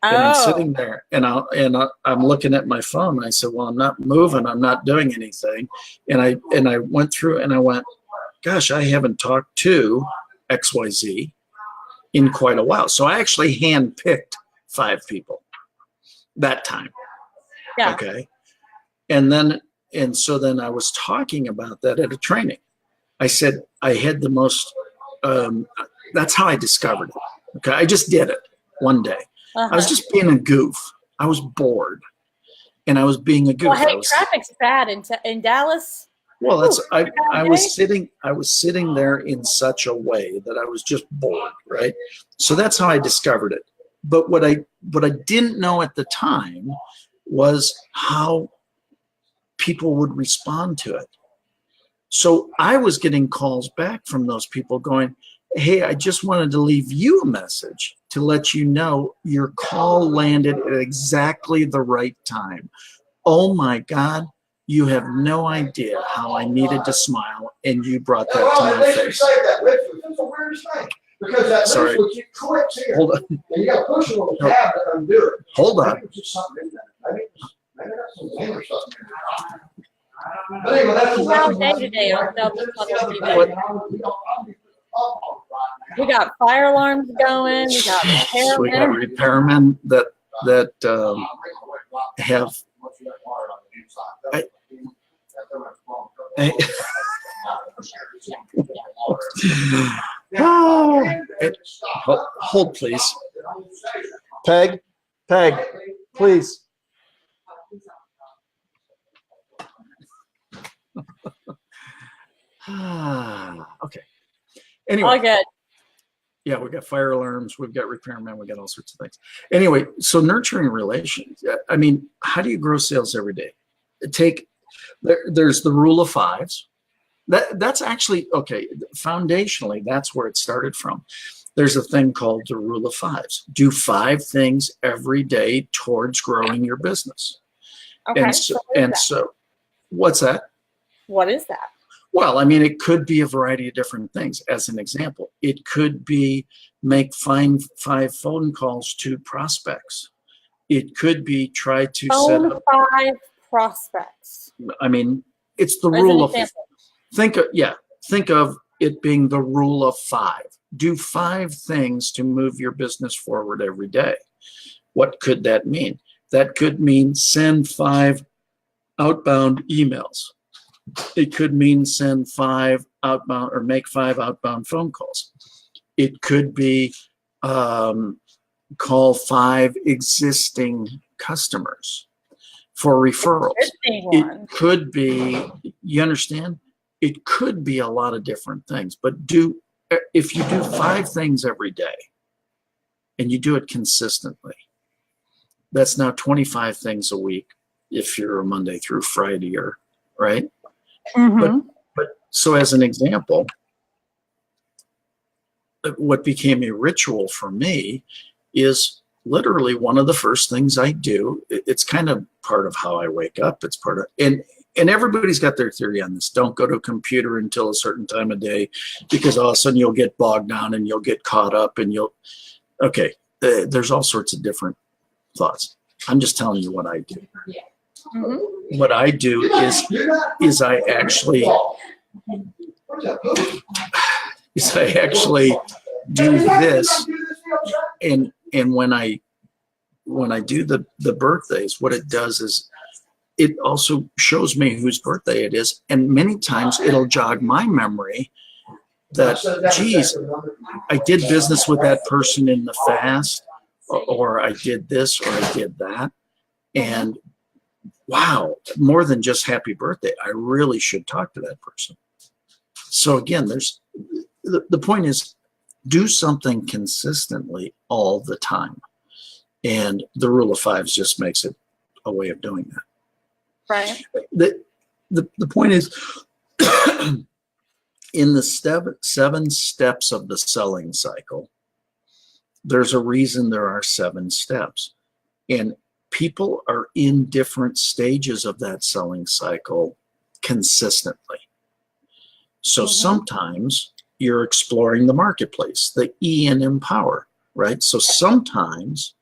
And I'm sitting there and I'm looking at my phone and I said, well, I'm not moving. I'm not doing anything. And I went through and I went, gosh, I haven't talked to XYZ in quite a while. So I actually handpicked 5 people that time. Yeah. Okay. So then I was talking about that at a training. I said, I had the most, that's how I discovered it. Okay. I just did it one day. I was just being a goof. I was bored, and I was being a goof. Well, hey, traffic's bad in Dallas. Well, that's I was sitting there in such a way that I was just bored, right? So that's how I discovered it. But what I didn't know at the time was how people would respond to it. So I was getting calls back from those people going, hey, I just wanted to leave you a message to let you know your call landed at exactly the right time. Oh my God, you have no idea how I needed to smile, and you brought that to my face. That's the weirdest thing. Because that Sorry. will keep clicks here. Hold on. And you got to push a little tab to undo it. Hold on. Maybe it's just something in there. Maybe that's some game or something. But anyway, that's Wild day today on Double Tunnel TV. We got fire alarms going. We got So we got repairmen. repairmen that have. Hold, please. Peg, please. Okay. Anyway. All good. Yeah, we've got fire alarms, we've got repairmen, we've got all sorts of things. Anyway, so nurturing relations. I mean, how do you grow sales every day? There's the rule of 5s. That's actually, okay, foundationally, that's where it started from. There's a thing called the rule of 5s. Do 5 things every day towards growing your business. Okay. So what's that? What is that? Well, I mean, it could be a variety of different things. As an example, it could be make 5 phone calls to prospects. It could be try to set up 5 prospects. I mean, it's the rule of think of it being the rule of 5. Do 5 things to move your business forward every day. What could that mean? That could mean send 5 outbound emails. It could mean send 5 outbound or make 5 outbound phone calls. It could be call 5 existing customers for referrals. It could be, you understand? It could be a lot of different things, but if you do 5 things every day and you do it consistently, that's now 25 things a week if you're a Monday through Friday, or right? Mm-hmm. But so as an example, what became a ritual for me is literally one of the first things I do. It's kind of part of how I wake up. It's part of, and everybody's got their theory on this. Don't go to a computer until a certain time of day, because all of a sudden you'll get bogged down and you'll get caught up and okay. there's all sorts of different thoughts. I'm just telling you what I do. Mhm. What I do is I actually do this, and when I do the birthdays, what it does is it also shows me whose birthday it is, and many times it'll jog my memory that, geez, I did business with that person in the past, or I did this, or I did that, and wow, more than just happy birthday, I really should talk to that person. So again, there's the point is, do something consistently all the time, and the rule of fives just makes it a way of doing that. Right. The point is, in the 7 steps of the selling cycle, there's a reason there are 7 steps, and people are in different stages of that selling cycle consistently. So sometimes you're exploring the marketplace, the E in empower, right? So sometimes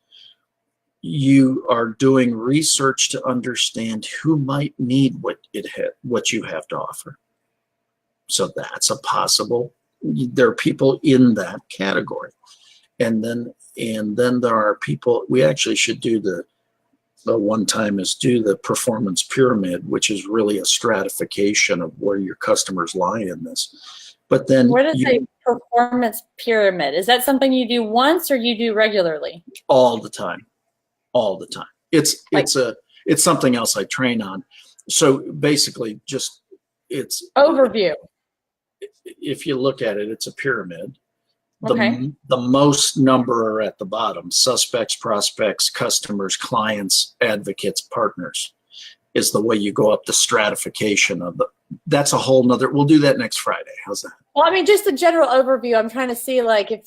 you are doing research to understand who might need what you have to offer. So that's a possible, there are people in that category. And then there are people, we actually should do the one time is do the performance pyramid, which is really a stratification of where your customers lie in this. But then what is a performance pyramid? Is that something you do once or you do regularly? All the time. All the time. It's something else I train on. So basically just it's overview. If you look at it, it's a pyramid. Okay. The most number are at the bottom: suspects, prospects, customers, clients, advocates, partners, is the way you go up the stratification of the. That's a whole nother. We'll do that next Friday. How's that? Well, I mean, just the general overview. I'm trying to see, like, if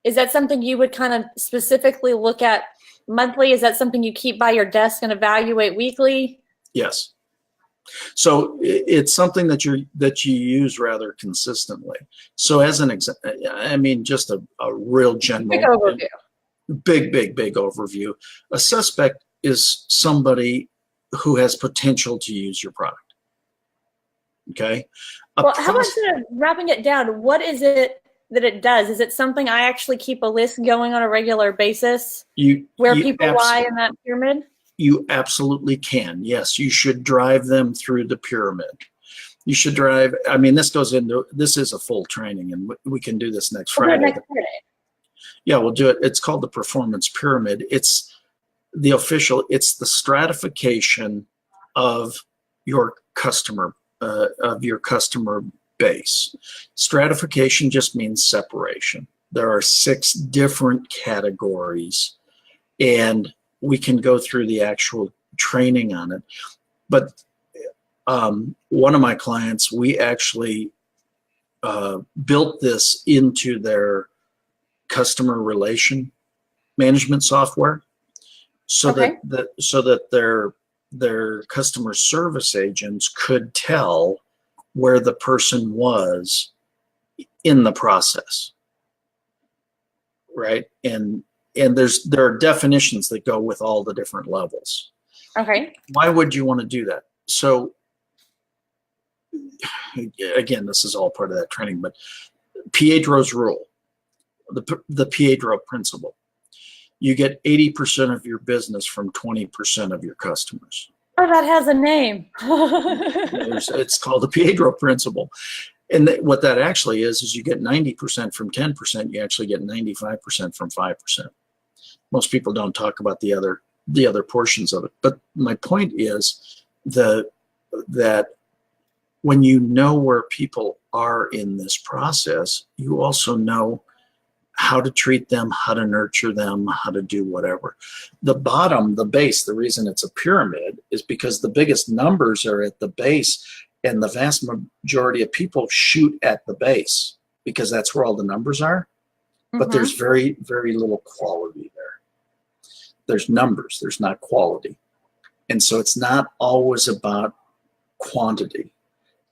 is that something you would kind of specifically look at monthly? Is that something you keep by your desk and evaluate weekly? Yes. So it's something that you use rather consistently. So as an example, I mean, just a real general, Big overview. Big overview. A suspect is somebody who has potential to use your product. Okay. Well, how about wrapping it down? What is it that it does? Is it something I actually keep a list going on a regular basis where people lie in that pyramid? You absolutely can. Yes, you should drive them through the pyramid. You should drive. I mean, this is a full training, and we can do this next Friday. Next Friday. Yeah, we'll do it. It's called the performance pyramid. It's the stratification of your customer base. Stratification just means separation. There are 6 different categories, and we can go through the actual training on it. But one of my clients, we actually built this into their customer relation management software, so that their customer service agents could tell where the person was in the process, right? And there are definitions that go with all the different levels. Okay. Why would you want to do that? So again, this is all part of that training, but Piedro's rule, the Piedro principle, you get 80% of your business from 20% of your customers. Oh, that has a name. It's called the Piedro principle. And what that actually is you get 90% from 10%, you actually get 95% from 5%. Most people don't talk about the other portions of it. But my point is that when you know where people are in this process, you also know how to treat them, how to nurture them, how to do whatever. The bottom, the base, the reason it's a pyramid is because the biggest numbers are at the base, and the vast majority of people shoot at the base because that's where all the numbers are. But there's very, very little quality there. There's numbers, there's not quality. And so it's not always about quantity,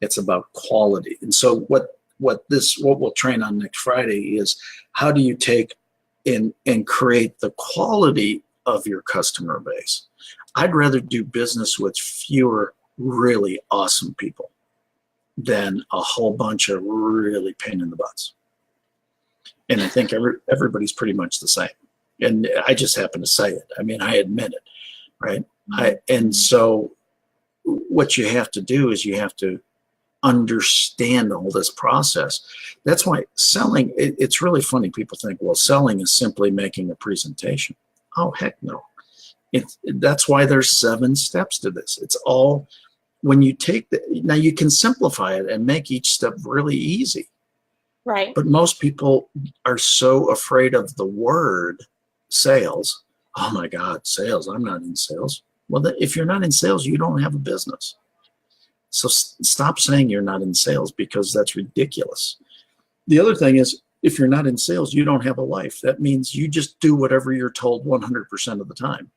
it's about quality. And so what we'll train on next Friday is, how do you take and create the quality of your customer base. I'd rather do business with fewer really awesome people than a whole bunch of really pain in the butts. And I think everybody's pretty much the same. And I just happen to say it. I mean, I admit it, right? And so what you have to do is you have to understand all this process. That's why selling, it's really funny. People think, well, selling is simply making a presentation. Oh, heck no. That's why there's 7 steps to this. It's all, when you take now you can simplify it and make each step really easy. Right. But most people are so afraid of the word sales. Oh my God, sales. I'm not in sales. Well, if you're not in sales, you don't have a business. So stop saying you're not in sales, because that's ridiculous. The other thing is, if you're not in sales, you don't have a life. That means you just do whatever you're told 100% of the time,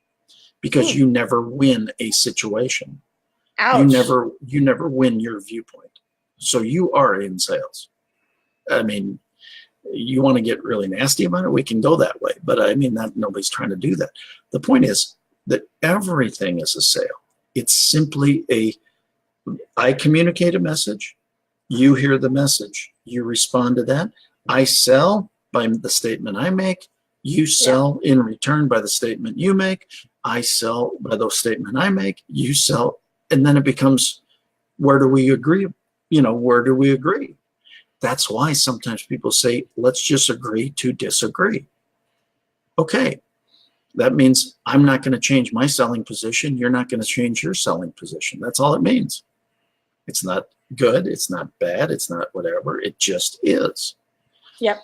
because you never win a situation. Ouch. You never win your viewpoint. So you are in sales. I mean, you want to get really nasty about it, we can go that way. But I mean, that nobody's trying to do that. The point is that everything is a sale. It's simply I communicate a message, you hear the message, you respond to that. I sell by the statement I make, you sell in return by the statement you make. I sell by the statement I make, you sell, and then it becomes, where do we agree? Where do we agree? That's why sometimes people say, let's just agree to disagree. Okay, that means I'm not going to change my selling position. You're not going to change your selling position. That's all it means. It's not good. It's not bad. It's not whatever. It just is. Yep.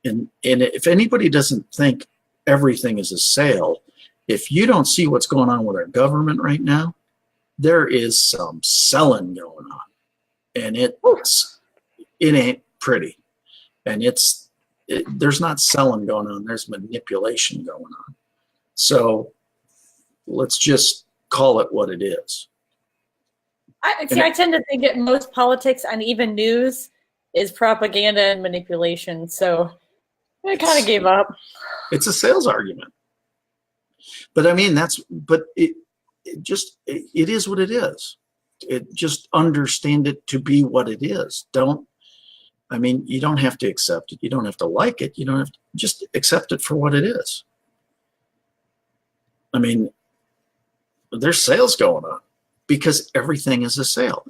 And if anybody doesn't think everything is a sale, if you don't see what's going on with our government right now, there is some selling going on. And it ain't pretty. And there's not selling going on. There's manipulation going on. So let's just call it what it is. I tend to think that most politics and even news is propaganda and manipulation. So I kind of gave up. It's a sales argument. But I mean, it is what it is. Just understand it to be what it is. You don't have to accept it. You don't have to like it. You don't have to, just accept it for what it is. I mean, there's sales going on because everything is a sale.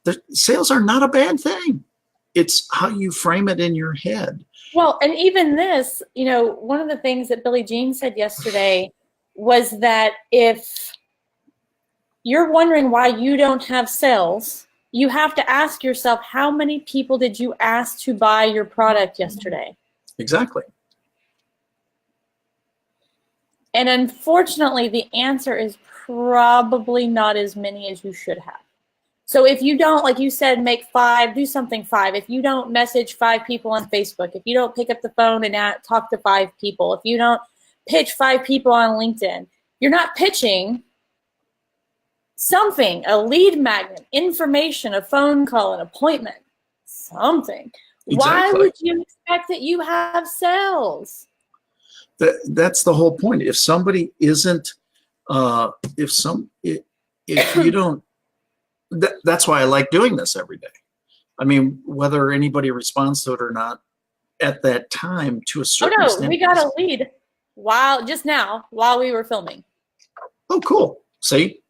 The sales are not a bad thing. It's how you frame it in your head. Well, and even this, one of the things that Billie Jean said yesterday was that if you're wondering why you don't have sales, you have to ask yourself, how many people did you ask to buy your product yesterday? Exactly. And unfortunately, the answer is probably not as many as you should have. So if you don't, like you said, make 5, do something 5. If you don't message 5 people on Facebook, if you don't pick up the phone and talk to 5 people, if you don't pitch 5 people on LinkedIn, you're not pitching something, a lead magnet, information, a phone call, an appointment, something. Exactly. Why would you expect that you have sales? That's the whole point. If somebody isn't, if you don't, that's why I like doing this every day. I mean, whether anybody responds to it or not at that time, to a certain extent. We got a lead while we were filming. Oh, cool. See?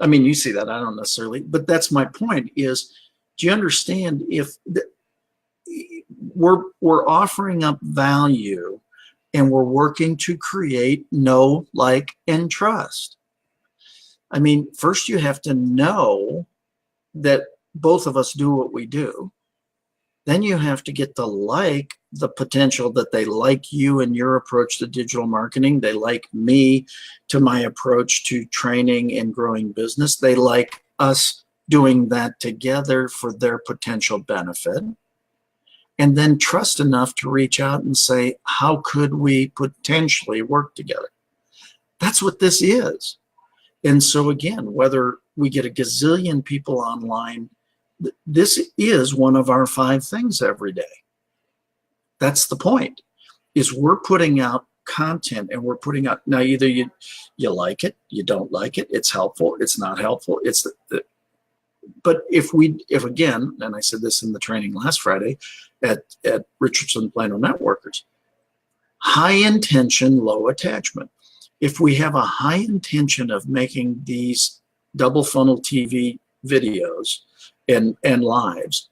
I mean, you see that. I don't necessarily, but that's my point is, do you understand we're offering up value and we're working to create know, like, and trust. I mean, first you have to know that both of us do what we do. Then you have to get to like the potential that they like you and your approach to digital marketing. They like me to my approach to training and growing business. They like us doing that together for their potential benefit. And then trust enough to reach out and say, how could we potentially work together? That's what this is. And so again, whether we get a gazillion people online, this is one of our 5 things every day. That's the point. is we're putting out content, and we're putting out, now either you like it, you don't like it, it's helpful, it's not helpful, it's but if again, and I said this in the training last Friday at Richardson Plano Networkers, high intention, low attachment. If we have a high intention of making these double funnel TV videos and lives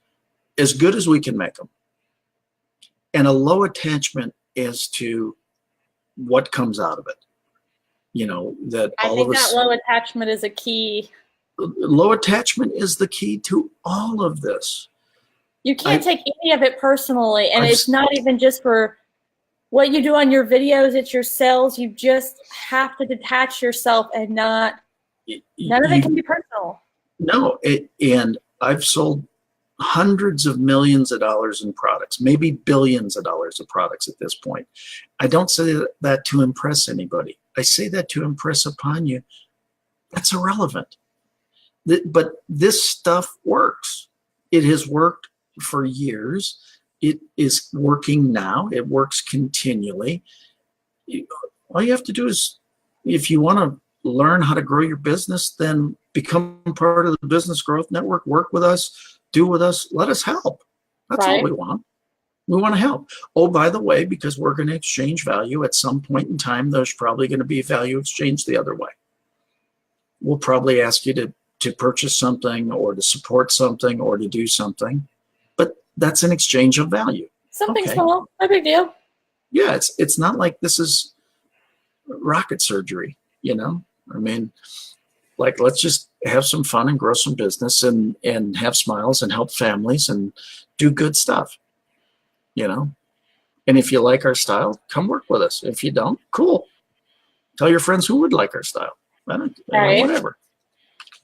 as good as we can make them, and a low attachment as to what comes out of it, that I all think of us, that low attachment is a key. low attachment is the key to all of this. You can't take any of it personally, and I've it's not even just for what you do on your videos, it's your sales. You just have to detach yourself and none of it can be personal. No, and I've sold hundreds of millions of dollars in products, maybe billions of dollars of products at this point. I don't say that to impress anybody. I say that to impress upon you. That's irrelevant. But this stuff works. It has worked for years. It is working now. It works continually. All you have to do is, if you want to learn how to grow your business, then become part of the Business Growth Network, work with us, do with us, let us help. That's all we want. We want to help. Oh, by the way, because we're going to exchange value at some point in time, there's probably going to be value exchange the other way. We'll probably ask you to purchase something or to support something or to do something, but that's an exchange of value. Something small, no big deal. Yeah, it's not like this is rocket surgery, I mean, like, let's just have some fun and grow some business and have smiles and help families and do good stuff, And if you like our style, come work with us. If you don't, cool. Tell your friends who would like our style. Whatever.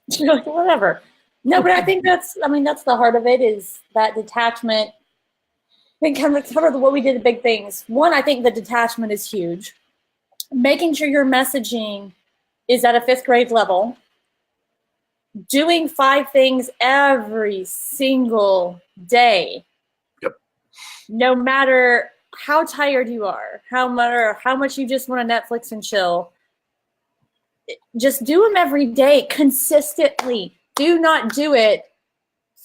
Whatever. No, but I think that's the heart of it, is that detachment. I think cover what we did, the big things. One, I think the detachment is huge. Making sure your messaging is at a 5th grade level. Doing 5 things every single day. Yep. No matter how tired you are, how much you just want to Netflix and chill. Just do them every day consistently. Do not do it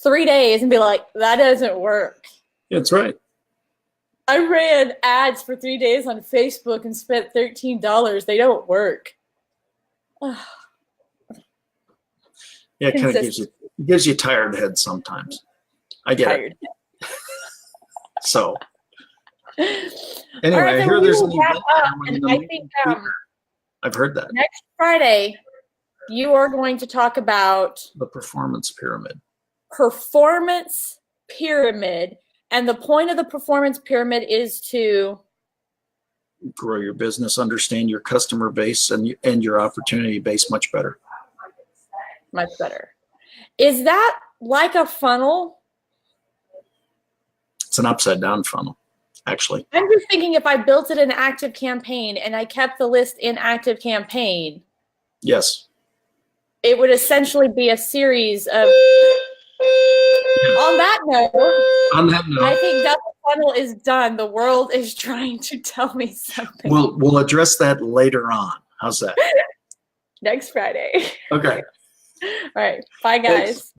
3 days and be like, that doesn't work. That's right. I ran ads for 3 days on Facebook and spent $13. They don't work. Yeah, it kind of gives you tired head sometimes. I get it. So anyway, I hear there's an event. I think I've heard that. Next Friday, you are going to talk about the performance pyramid. Performance pyramid. And the point of the performance pyramid is to grow your business, understand your customer base and your opportunity base much better. Much better. Is that like a funnel? It's an upside down funnel, actually. I'm just thinking, if I built it in Active Campaign and I kept the list in Active Campaign. Yes. It would essentially be a series of. On that note, I think that the funnel is done. The world is trying to tell me something. We'll address that later on. How's that? Next Friday. Okay. All right. Bye, guys. Thanks.